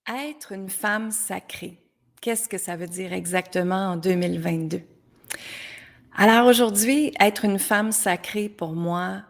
Être une femme sacrée, qu'est-ce que ça veut dire exactement en 2022? Alors aujourd'hui, être une femme sacrée pour moi,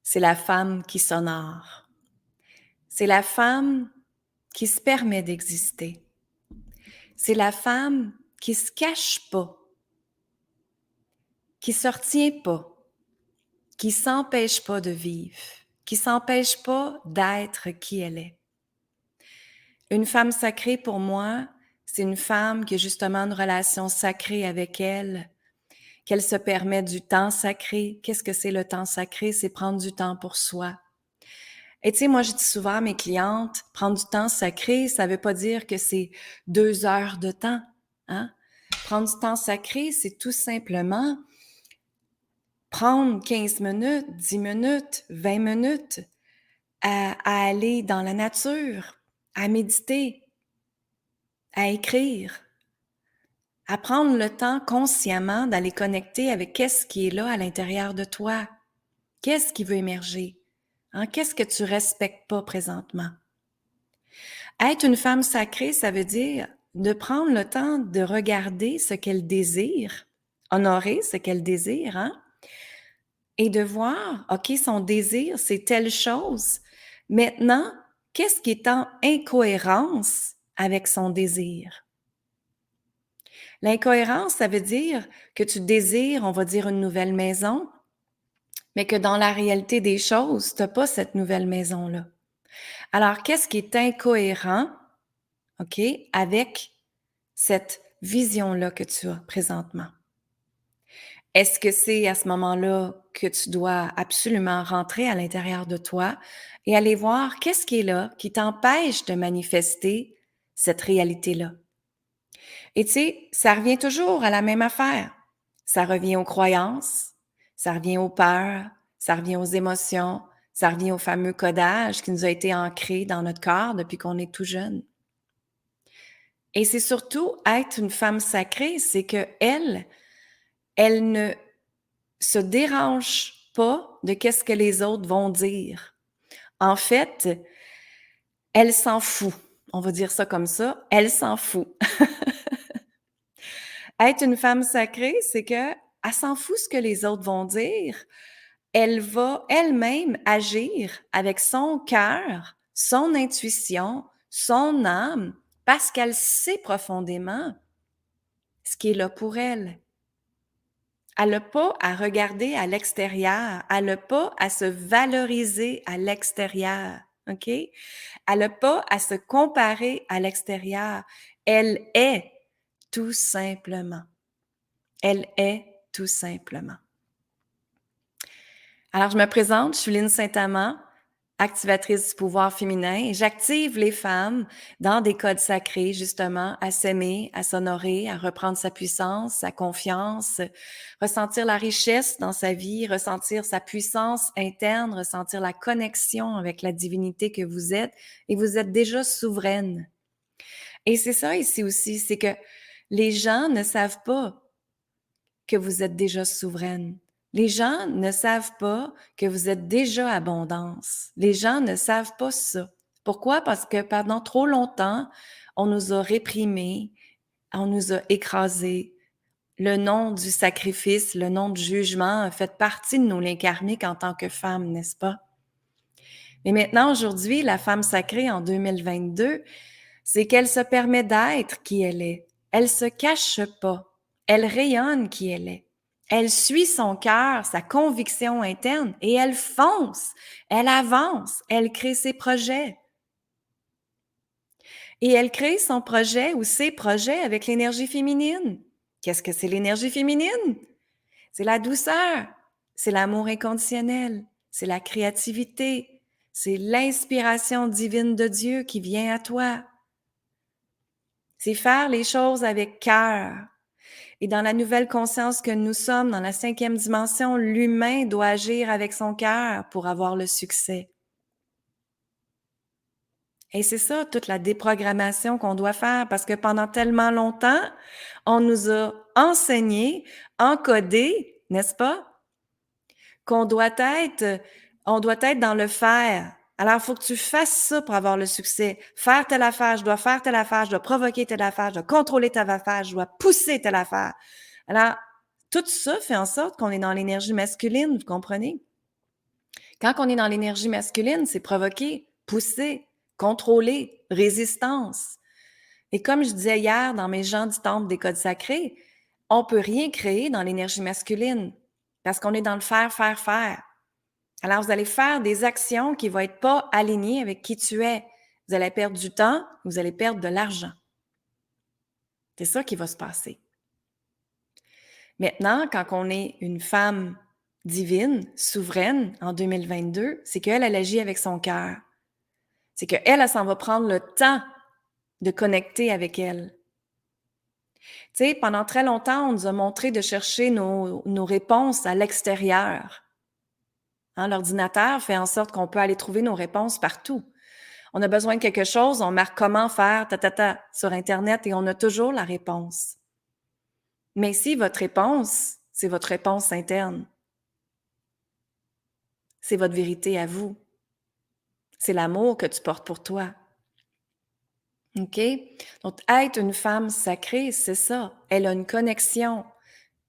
c'est la femme qui s'honore. C'est la femme qui se permet d'exister. C'est la femme qui se cache pas, qui se retient pas, qui s'empêche pas de vivre, qui s'empêche pas d'être qui elle est. Une femme sacrée pour moi, c'est une femme qui a justement une relation sacrée avec elle, qu'elle se permet du temps sacré. Qu'est-ce que c'est le temps sacré? C'est prendre du temps pour soi. Et tu sais, moi, je dis souvent à mes clientes, prendre du temps sacré, ça veut pas dire que c'est 2 heures de temps, hein? Prendre du temps sacré, c'est tout simplement prendre 15 minutes, 10 minutes, 20 minutes à aller dans la nature, à méditer, à écrire, à prendre le temps consciemment d'aller connecter avec qu'est-ce qui est là à l'intérieur de toi. Qu'est-ce qui veut émerger? Hein? Qu'est-ce que tu respectes pas présentement? Être une femme sacrée, ça veut dire de prendre le temps de regarder ce qu'elle désire, honorer ce qu'elle désire, hein? Et de voir, OK, son désir, c'est telle chose. Maintenant, qu'est-ce qui est en incohérence avec son désir? L'incohérence, ça veut dire que tu désires, on va dire, une nouvelle maison, mais que dans la réalité des choses, tu n'as pas cette nouvelle maison-là. Alors, qu'est-ce qui est incohérent, OK, avec cette vision-là que tu as présentement? Est-ce que c'est à ce moment-là que tu dois absolument rentrer à l'intérieur de toi et aller voir qu'est-ce qui est là qui t'empêche de manifester cette réalité-là? Et tu sais, ça revient toujours à la même affaire. Ça revient aux croyances, ça revient aux peurs, ça revient aux émotions, ça revient au fameux codage qui nous a été ancré dans notre corps depuis qu'on est tout jeune. Et c'est surtout être une femme sacrée, c'est qu'elle, elle ne se dérange pas de qu'est-ce que les autres vont dire. En fait, elle s'en fout. On va dire ça comme ça, elle s'en fout. Être une femme sacrée, c'est qu'elle s'en fout ce que les autres vont dire. Elle va elle-même agir avec son cœur, son intuition, son âme, parce qu'elle sait profondément ce qui est là pour elle. Elle n'a pas à regarder à l'extérieur, elle n'a pas à se valoriser à l'extérieur, OK? Elle n'a pas à se comparer à l'extérieur. Elle est tout simplement. Elle est tout simplement. Alors, je me présente, je suis Lynne Saint-Amand, activatrice du pouvoir féminin, et j'active les femmes dans des codes sacrés, justement, à s'aimer, à s'honorer, à reprendre sa puissance, sa confiance, ressentir la richesse dans sa vie, ressentir sa puissance interne, ressentir la connexion avec la divinité que vous êtes, et vous êtes déjà souveraine. Et c'est ça ici aussi, c'est que les gens ne savent pas que vous êtes déjà souveraine. Les gens ne savent pas que vous êtes déjà abondance. Les gens ne savent pas ça. Pourquoi? Parce que pendant trop longtemps, on nous a réprimés, on nous a écrasés. Le nom du sacrifice, le nom du jugement a fait partie de nos liens karmiques en tant que femmes, n'est-ce pas? Mais maintenant, aujourd'hui, la femme sacrée en 2022, c'est qu'elle se permet d'être qui elle est. Elle se cache pas. Elle rayonne qui elle est. Elle suit son cœur, sa conviction interne et elle fonce. Elle avance. Elle crée ses projets. Et elle crée son projet ou ses projets avec l'énergie féminine. Qu'est-ce que c'est l'énergie féminine? C'est la douceur. C'est l'amour inconditionnel. C'est la créativité. C'est l'inspiration divine de Dieu qui vient à toi. C'est faire les choses avec cœur. Et dans la nouvelle conscience que nous sommes, dans la 5e dimension, l'humain doit agir avec son cœur pour avoir le succès. Et c'est ça, toute la déprogrammation qu'on doit faire, parce que pendant tellement longtemps, on nous a enseigné, encodé, n'est-ce pas? Qu'on doit être, on doit être dans le faire. Alors, il faut que tu fasses ça pour avoir le succès. Faire telle affaire, je dois faire telle affaire, je dois provoquer telle affaire, je dois contrôler telle affaire, je dois pousser telle affaire. Alors, tout ça fait en sorte qu'on est dans l'énergie masculine, vous comprenez? Quand on est dans l'énergie masculine, c'est provoquer, pousser, contrôler, résistance. Et comme je disais hier dans mes gens du temple des codes sacrés, on peut rien créer dans l'énergie masculine parce qu'on est dans le faire, faire, faire. Alors, vous allez faire des actions qui vont être pas alignées avec qui tu es. Vous allez perdre du temps, vous allez perdre de l'argent. C'est ça qui va se passer. Maintenant, quand on est une femme divine, souveraine en 2022, c'est qu'elle, elle agit avec son cœur. C'est qu'elle, elle s'en va prendre le temps de connecter avec elle. Tu sais, pendant très longtemps, on nous a montré de chercher nos réponses à l'extérieur. Hein, l'ordinateur fait en sorte qu'on peut aller trouver nos réponses partout. On a besoin de quelque chose, on marque comment faire, sur Internet et on a toujours la réponse. Mais si votre réponse, c'est votre réponse interne, c'est votre vérité à vous, c'est l'amour que tu portes pour toi. OK? Donc, être une femme sacrée, c'est ça. Elle a une connexion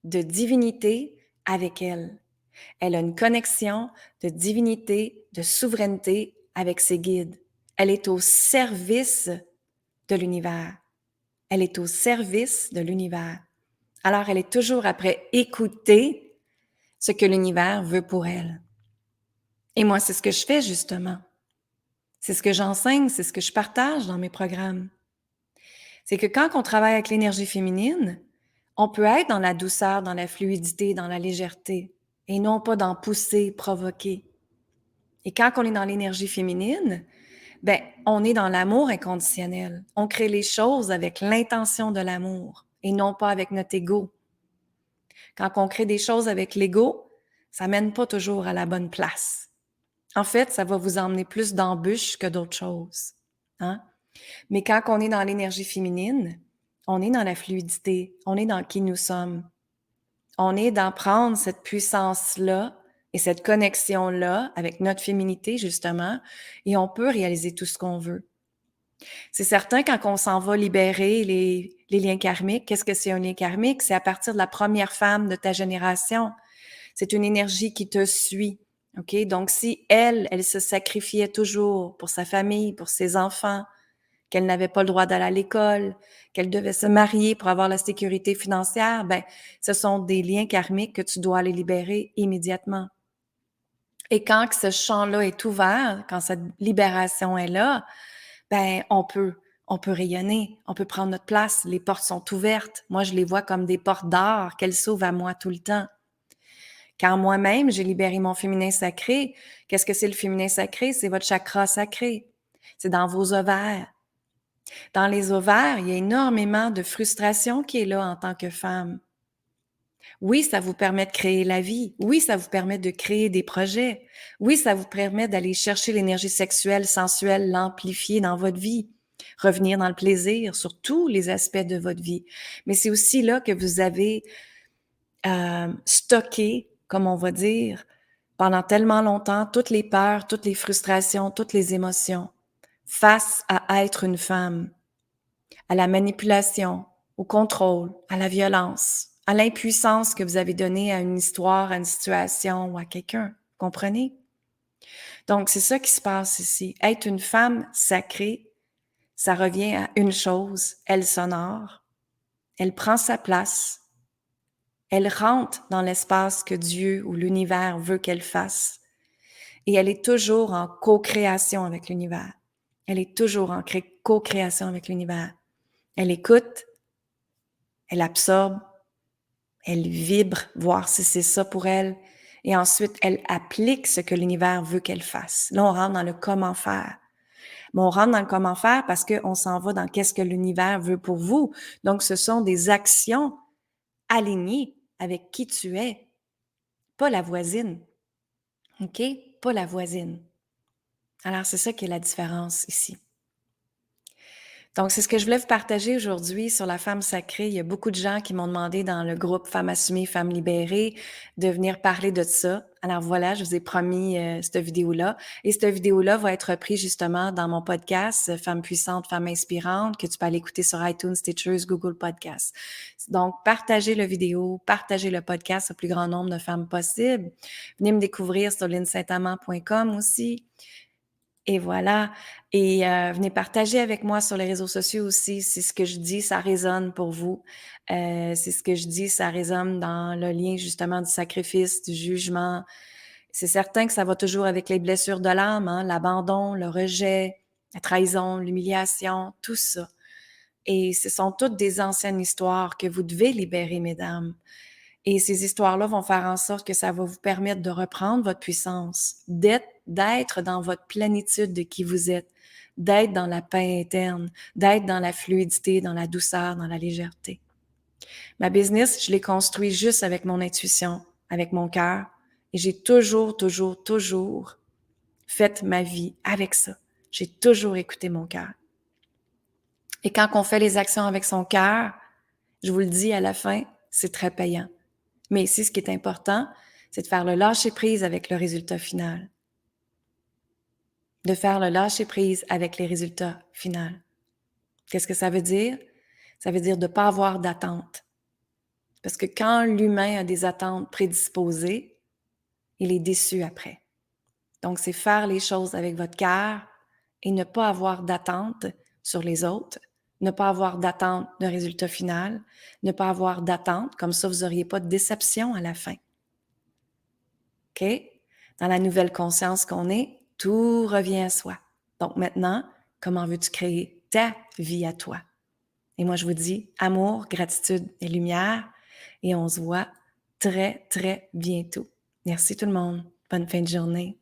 de divinité avec elle. Elle a une connexion de divinité, de souveraineté avec ses guides. Elle est au service de l'univers. Elle est au service de l'univers. Alors, elle est toujours après écouter ce que l'univers veut pour elle. Et moi, c'est ce que je fais justement. C'est ce que j'enseigne, c'est ce que je partage dans mes programmes. C'est que quand on travaille avec l'énergie féminine, on peut être dans la douceur, dans la fluidité, dans la légèreté, et non pas dans pousser, provoquer. Et quand on est dans l'énergie féminine, ben, on est dans l'amour inconditionnel. On crée les choses avec l'intention de l'amour et non pas avec notre ego. Quand on crée des choses avec l'ego, ça mène pas toujours à la bonne place. En fait, ça va vous emmener plus d'embûches que d'autres choses. Hein? Mais quand on est dans l'énergie féminine, on est dans la fluidité, on est dans qui nous sommes. On est dans prendre cette puissance-là et cette connexion-là avec notre féminité, justement, et on peut réaliser tout ce qu'on veut. C'est certain, quand on s'en va libérer les liens karmiques, qu'est-ce que c'est un lien karmique? C'est à partir de la première femme de ta génération. C'est une énergie qui te suit. OK? Donc, si elle se sacrifiait toujours pour sa famille, pour ses enfants, qu'elle n'avait pas le droit d'aller à l'école, qu'elle devait se marier pour avoir la sécurité financière, ben, ce sont des liens karmiques que tu dois aller libérer immédiatement. Et quand ce champ-là est ouvert, quand cette libération est là, ben, on peut rayonner, on peut prendre notre place, les portes sont ouvertes. Moi, je les vois comme des portes d'or qu'elles s'ouvrent à moi tout le temps. Quand moi-même, j'ai libéré mon féminin sacré, qu'est-ce que c'est le féminin sacré? C'est votre chakra sacré. C'est dans vos ovaires. Dans les ovaires, il y a énormément de frustration qui est là en tant que femme. Oui, ça vous permet de créer la vie. Oui, ça vous permet de créer des projets. Oui, ça vous permet d'aller chercher l'énergie sexuelle, sensuelle, l'amplifier dans votre vie, revenir dans le plaisir sur tous les aspects de votre vie. Mais c'est aussi là que vous avez stocké, comme on va dire, pendant tellement longtemps, toutes les peurs, toutes les frustrations, toutes les émotions face à être une femme, à la manipulation, au contrôle, à la violence, à l'impuissance que vous avez donnée à une histoire, à une situation ou à quelqu'un. Comprenez? Donc, c'est ça qui se passe ici. Être une femme sacrée, ça revient à une chose. Elle s'honore, elle prend sa place, elle rentre dans l'espace que Dieu ou l'univers veut qu'elle fasse. Et elle est toujours en co-création avec l'univers. Elle est toujours en co-création avec l'univers. Elle écoute, elle absorbe, elle vibre, voir si c'est ça pour elle. Et ensuite, elle applique ce que l'univers veut qu'elle fasse. Là, on rentre dans le comment faire. Mais on rentre dans le comment faire parce qu'on s'en va dans qu'est-ce que l'univers veut pour vous. Donc, ce sont des actions alignées avec qui tu es, pas la voisine. OK? Pas la voisine. Alors, c'est ça qui est la différence ici. Donc, c'est ce que je voulais vous partager aujourd'hui sur la femme sacrée. Il y a beaucoup de gens qui m'ont demandé dans le groupe Femmes assumées, Femmes libérées de venir parler de ça. Alors voilà, je vous ai promis cette vidéo-là. Et cette vidéo-là va être reprise justement dans mon podcast Femmes puissantes, Femmes inspirantes, que tu peux aller écouter sur iTunes, Stitchers, Google Podcasts. Donc, partagez la vidéo, partagez le podcast au plus grand nombre de femmes possible. Venez me découvrir sur linsaintamant.com aussi. Et voilà. Et venez partager avec moi sur les réseaux sociaux aussi si ce que je dis, ça résonne pour vous. Si ce que je dis, ça résonne dans le lien justement du sacrifice, du jugement. C'est certain que ça va toujours avec les blessures de l'âme, hein, l'abandon, le rejet, la trahison, l'humiliation, tout ça. Et ce sont toutes des anciennes histoires que vous devez libérer, mesdames. Et ces histoires-là vont faire en sorte que ça va vous permettre de reprendre votre puissance, d'être dans votre plénitude de qui vous êtes, d'être dans la paix interne, d'être dans la fluidité, dans la douceur, dans la légèreté. Ma business, je l'ai construit juste avec mon intuition, avec mon cœur, et j'ai toujours fait ma vie avec ça. J'ai toujours écouté mon cœur. Et quand on fait les actions avec son cœur, je vous le dis à la fin, c'est très payant. Mais ici, ce qui est important, c'est de faire le lâcher-prise avec le résultat final. De faire le lâcher-prise avec les résultats finaux. Qu'est-ce que ça veut dire? Ça veut dire de ne pas avoir d'attente. Parce que quand l'humain a des attentes prédisposées, il est déçu après. Donc, c'est faire les choses avec votre cœur et ne pas avoir d'attente sur les autres, ne pas avoir d'attente de résultat final, ne pas avoir d'attente, comme ça, vous n'auriez pas de déception à la fin. OK? Dans la nouvelle conscience qu'on est, tout revient à soi. Donc maintenant, comment veux-tu créer ta vie à toi? Et moi, je vous dis amour, gratitude et lumière. Et on se voit très, très bientôt. Merci tout le monde. Bonne fin de journée.